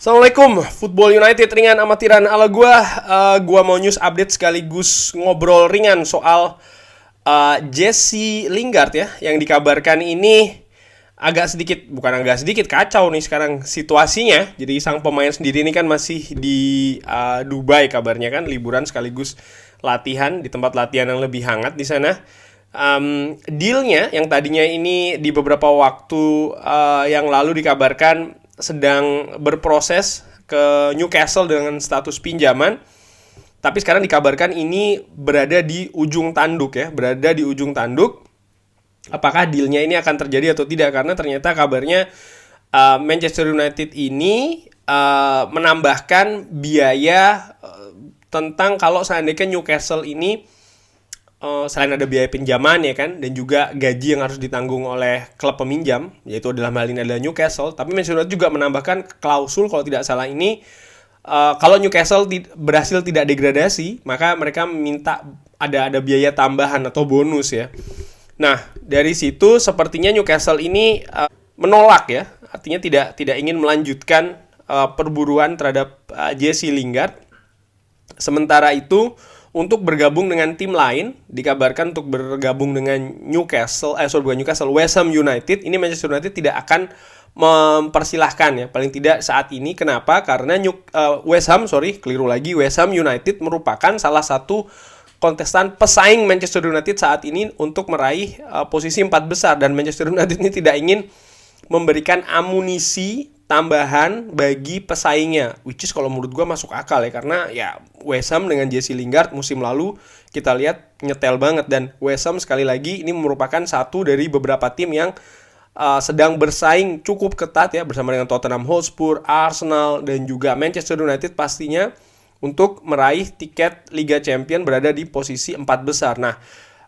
Assalamualaikum, Football United ringan amatiran ala gua mau news update sekaligus ngobrol ringan soal Jesse Lingard ya, yang dikabarkan ini agak sedikit kacau nih sekarang situasinya. Jadi sang pemain sendiri ini kan masih di Dubai kabarnya kan, liburan sekaligus latihan di tempat latihan yang lebih hangat di sana. Dealnya yang tadinya ini di beberapa waktu yang lalu dikabarkan sedang berproses ke Newcastle dengan status pinjaman, tapi sekarang dikabarkan ini berada di ujung tanduk ya, Apakah dealnya ini akan terjadi atau tidak? Karena ternyata kabarnya Manchester United ini menambahkan biaya tentang kalau seandainya Newcastle ini selain ada biaya pinjaman ya kan, dan juga gaji yang harus ditanggung oleh klub peminjam, yaitu dalam hal ini adalah Newcastle. Tapi Manchester United juga menambahkan klausul kalau tidak salah ini, kalau Newcastle berhasil tidak degradasi, maka mereka minta ada biaya tambahan atau bonus ya. Nah, dari situ sepertinya Newcastle ini menolak ya, artinya tidak ingin melanjutkan perburuan terhadap Jesse Lingard. Sementara itu untuk bergabung dengan tim lain, dikabarkan untuk bergabung dengan West Ham United, ini Manchester United tidak akan mempersilahkan ya, paling tidak saat ini. Kenapa? Karena West Ham United merupakan salah satu kontestan pesaing Manchester United saat ini untuk meraih posisi 4 besar, dan Manchester United ini tidak ingin memberikan amunisi tambahan bagi pesaingnya, which is kalau menurut gue masuk akal ya, karena ya West Ham dengan Jesse Lingard musim lalu kita lihat nyetel banget, dan West Ham sekali lagi ini merupakan satu dari beberapa tim yang sedang bersaing cukup ketat ya, bersama dengan Tottenham Hotspur, Arsenal, dan juga Manchester United pastinya untuk meraih tiket Liga Champions, berada di posisi 4 besar. Nah,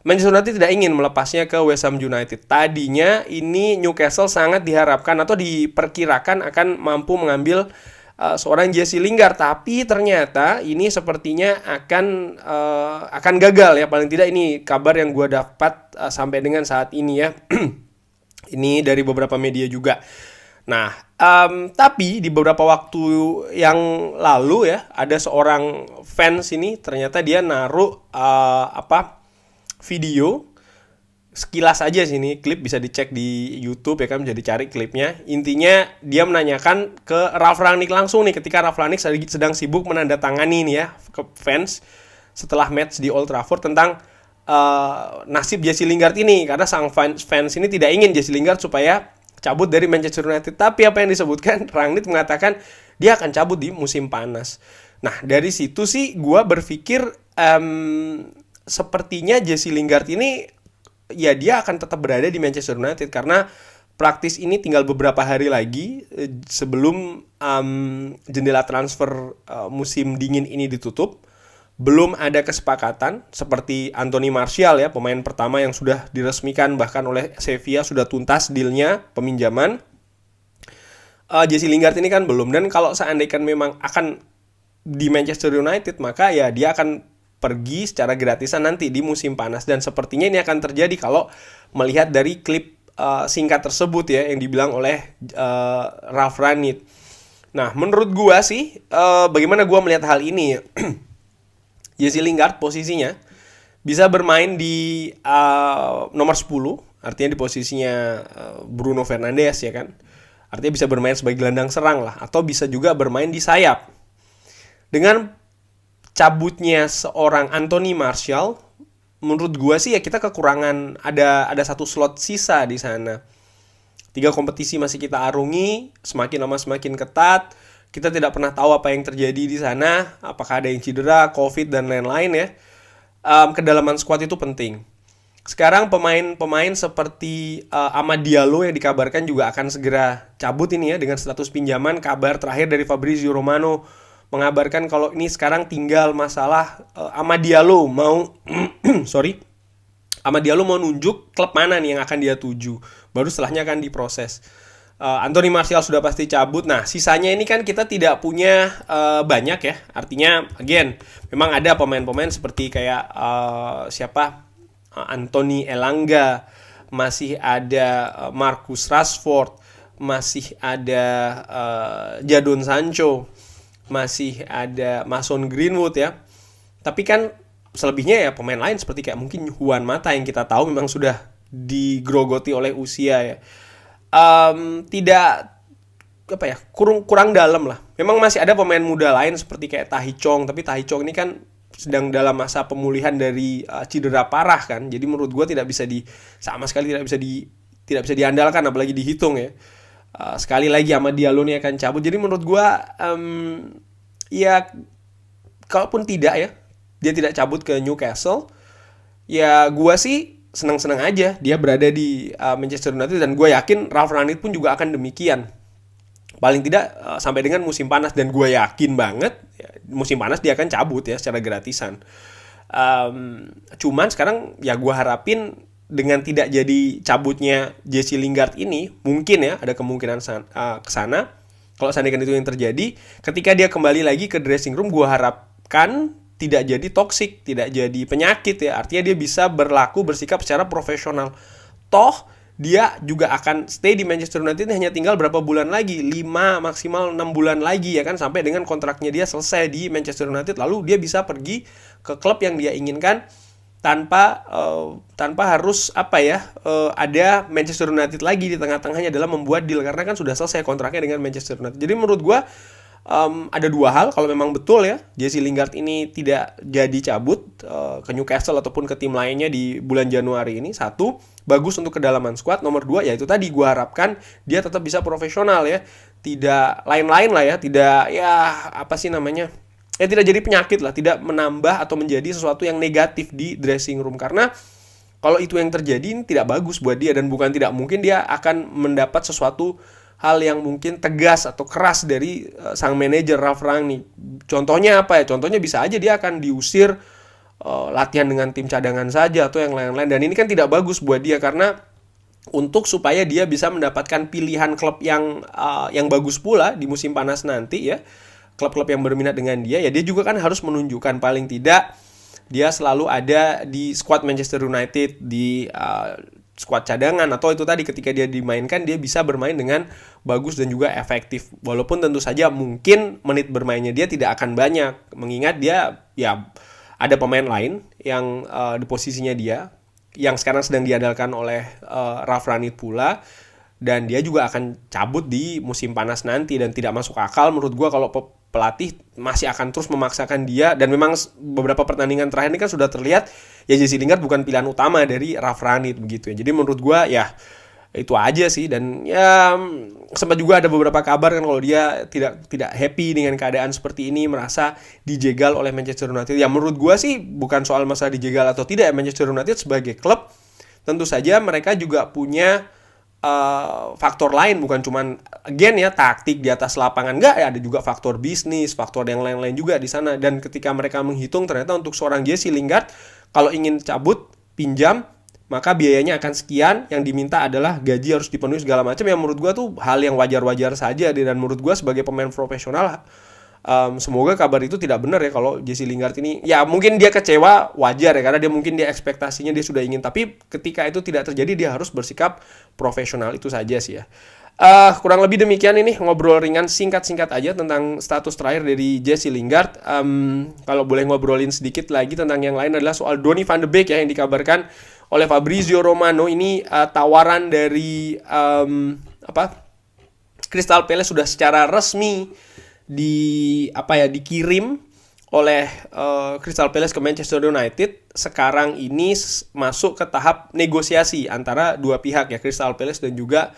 Manchester United tidak ingin melepasnya ke West Ham United. Tadinya ini Newcastle sangat diharapkan atau diperkirakan akan mampu mengambil seorang Jesse Lingard, tapi ternyata ini sepertinya akan gagal ya. Paling tidak ini kabar yang gue dapat sampai dengan saat ini ya. Ini dari beberapa media juga. Nah, tapi di beberapa waktu yang lalu ya, ada seorang fans ini ternyata dia naruh video sekilas aja sih, ini klip bisa dicek di YouTube ya kan, bisa dicari klipnya. Intinya dia menanyakan ke Ralf Rangnick langsung nih, ketika Ralf Rangnick sedang sibuk menandatangani nih ya ke fans setelah match di Old Trafford tentang nasib Jesse Lingard ini, karena sang fans ini tidak ingin Jesse Lingard supaya cabut dari Manchester United. Tapi apa yang disebutkan, Rangnick mengatakan dia akan cabut di musim panas. Nah, dari situ sih gue berpikir sepertinya Jesse Lingard ini ya dia akan tetap berada di Manchester United, karena praktis ini tinggal beberapa hari lagi sebelum jendela transfer musim dingin ini ditutup. Belum ada kesepakatan seperti Anthony Martial ya, pemain pertama yang sudah diresmikan bahkan oleh Sevilla, sudah tuntas dealnya peminjaman. Jesse Lingard ini kan belum, dan kalau seandainya memang akan di Manchester United, maka ya dia akan pergi secara gratisan nanti di musim panas, dan sepertinya ini akan terjadi kalau melihat dari klip singkat tersebut ya yang dibilang oleh Ralf Rangnick. Nah, menurut gua sih bagaimana gua melihat hal ini ya. Jesse Lingard posisinya bisa bermain di nomor 10, artinya di posisinya Bruno Fernandes ya kan. Artinya bisa bermain sebagai gelandang serang lah, atau bisa juga bermain di sayap. Dengan cabutnya seorang Anthony Martial, menurut gua sih ya kita kekurangan ada satu slot sisa di sana. 3 kompetisi masih kita arungi, semakin lama semakin ketat. Kita tidak pernah tahu apa yang terjadi di sana, apakah ada yang cedera, COVID dan lain-lain ya. Kedalaman skuad itu penting. Sekarang pemain-pemain seperti Amad Diallo yang dikabarkan juga akan segera cabut ini ya dengan status pinjaman. Kabar terakhir dari Fabrizio Romano mengabarkan kalau ini sekarang tinggal masalah Amad Diallo mau Amad Diallo mau nunjuk klub mana nih yang akan dia tuju. Baru setelahnya akan diproses. Anthony Martial sudah pasti cabut. Nah, sisanya ini kan kita tidak punya banyak ya. Artinya, again, memang ada pemain-pemain seperti kayak Anthony Elanga, masih ada Marcus Rashford, masih ada Jadon Sancho, masih ada Mason Greenwood ya. Tapi kan selebihnya ya pemain lain seperti kayak mungkin Juan Mata yang kita tahu memang sudah digrogoti oleh usia ya. Tidak apa ya, kurang dalam lah. Memang masih ada pemain muda lain seperti kayak Tahi Chong, tapi Tahi Chong ini kan sedang dalam masa pemulihan dari cedera parah kan. Jadi menurut gue sama sekali tidak bisa diandalkan apalagi dihitung ya. Sekali lagi sama Diallo nih akan cabut. Jadi menurut gue ya kalaupun tidak ya dia tidak cabut ke Newcastle, ya gue sih senang-senang aja dia berada di Manchester United, dan gue yakin Ralf Rangnick pun juga akan demikian. Paling tidak sampai dengan musim panas, dan gue yakin banget ya, musim panas dia akan cabut ya secara gratisan. Cuman sekarang ya gue harapin dengan tidak jadi cabutnya Jesse Lingard ini, mungkin ya ada kemungkinan ke sana. Kalau seandainya itu yang terjadi, ketika dia kembali lagi ke dressing room, gue harapkan tidak jadi toksik, tidak jadi penyakit ya. Artinya dia bisa bersikap secara profesional. Toh dia juga akan stay di Manchester United hanya tinggal berapa bulan lagi, 5 maksimal 6 bulan lagi ya kan, sampai dengan kontraknya dia selesai di Manchester United, lalu dia bisa pergi ke klub yang dia inginkan tanpa harus ada Manchester United lagi di tengah-tengahnya dalam membuat deal, karena kan sudah selesai kontraknya dengan Manchester United. Jadi menurut gue ada dua hal kalau memang betul ya Jesse Lingard ini tidak jadi cabut ke Newcastle ataupun ke tim lainnya di bulan Januari ini. Satu, bagus untuk kedalaman squad. Nomor dua, yaitu tadi gue harapkan dia tetap bisa profesional ya, tidak lain-lain lah ya, tidak tidak jadi penyakit lah, tidak menambah atau menjadi sesuatu yang negatif di dressing room, karena kalau itu yang terjadi ini tidak bagus buat dia, dan bukan tidak mungkin dia akan mendapat sesuatu hal yang mungkin tegas atau keras dari sang manajer Ralf Rangnick. Contohnya apa ya? Contohnya bisa aja dia akan diusir latihan dengan tim cadangan saja atau yang lain-lain, dan ini kan tidak bagus buat dia, karena supaya dia bisa mendapatkan pilihan klub yang bagus pula di musim panas nanti ya, klub-klub yang berminat dengan dia, ya dia juga kan harus menunjukkan paling tidak dia selalu ada di squad Manchester United, di squad cadangan, atau itu tadi ketika dia dimainkan dia bisa bermain dengan bagus dan juga efektif. Walaupun tentu saja mungkin menit bermainnya dia tidak akan banyak, mengingat dia ya ada pemain lain yang di posisinya dia yang sekarang sedang diandalkan oleh Ralf Rangnick pula, dan dia juga akan cabut di musim panas nanti, dan tidak masuk akal menurut gue kalau pelatih masih akan terus memaksakan dia. Dan memang beberapa pertandingan terakhir ini kan sudah terlihat ya Jesse Lingard bukan pilihan utama dari Ralf Rangnick begitu ya. Jadi menurut gue ya itu aja sih, dan ya sempat juga ada beberapa kabar kan kalau dia tidak happy dengan keadaan seperti ini, merasa dijegal oleh Manchester United. Ya menurut gue sih bukan soal masalah dijegal atau tidak ya, Manchester United sebagai klub tentu saja mereka juga punya faktor lain, bukan cuman again ya taktik di atas lapangan, enggak ya, ada juga faktor bisnis, faktor yang lain-lain juga di sana. Dan ketika mereka menghitung ternyata untuk seorang Jesse Lingard kalau ingin cabut pinjam maka biayanya akan sekian, yang diminta adalah gaji harus dipenuhi segala macam, yang menurut gue tuh hal yang wajar-wajar saja. Dan menurut gue sebagai pemain profesional semoga kabar itu tidak benar ya kalau Jesse Lingard ini, ya mungkin dia kecewa, wajar ya, karena dia ekspektasinya dia sudah ingin, tapi ketika itu tidak terjadi dia harus bersikap profesional. Itu saja sih ya. Kurang lebih demikian ini ngobrol ringan singkat-singkat aja tentang status terakhir dari Jesse Lingard. Kalau boleh ngobrolin sedikit lagi tentang yang lain adalah soal Donny van de Beek ya, yang dikabarkan oleh Fabrizio Romano ini tawaran dari Crystal Palace sudah secara resmi dikirim oleh Crystal Palace ke Manchester United. Sekarang ini masuk ke tahap negosiasi antara dua pihak ya, Crystal Palace dan juga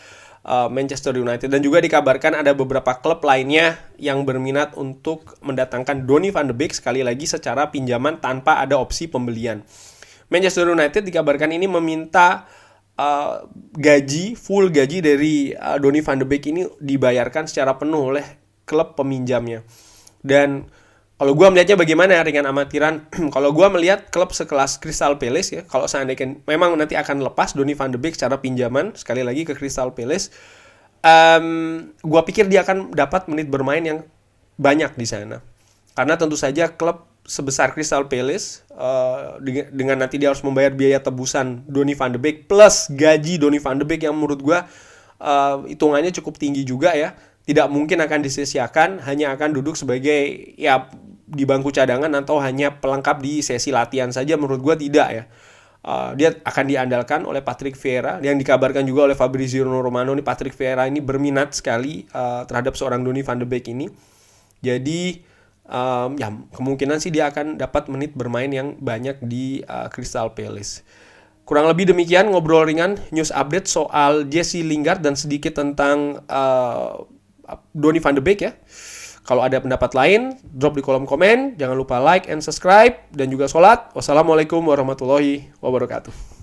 Manchester United. Dan juga dikabarkan ada beberapa klub lainnya yang berminat untuk mendatangkan Donny van de Beek, sekali lagi secara pinjaman tanpa ada opsi pembelian. Manchester United dikabarkan ini meminta full gaji dari Donny van de Beek ini dibayarkan secara penuh oleh klub peminjamnya. Dan kalau gue melihatnya bagaimana ringan amatiran, kalau gue melihat klub sekelas Crystal Palace ya, kalau seandainya memang nanti akan lepas Donny van de Beek secara pinjaman sekali lagi ke Crystal Palace, gue pikir dia akan dapat menit bermain yang banyak di sana. Karena tentu saja klub sebesar Crystal Palace dengan nanti dia harus membayar biaya tebusan Donny van de Beek plus gaji Donny van de Beek yang menurut gue hitungannya cukup tinggi juga ya. Tidak mungkin akan disia-siakan, hanya akan duduk sebagai ya di bangku cadangan atau hanya pelengkap di sesi latihan saja, menurut gue tidak ya. Dia akan diandalkan oleh Patrick Vieira, yang dikabarkan juga oleh Fabrizio Romano nih. Patrick Vieira ini berminat sekali terhadap seorang Donny van de Beek ini. Jadi ya kemungkinan sih dia akan dapat menit bermain yang banyak di Crystal Palace. Kurang lebih demikian ngobrol ringan news update soal Jesse Lingard dan sedikit tentang Donny van de Beek ya. Kalau ada pendapat lain, drop di kolom komen. Jangan lupa like and subscribe dan juga sholat. Wassalamualaikum warahmatullahi wabarakatuh.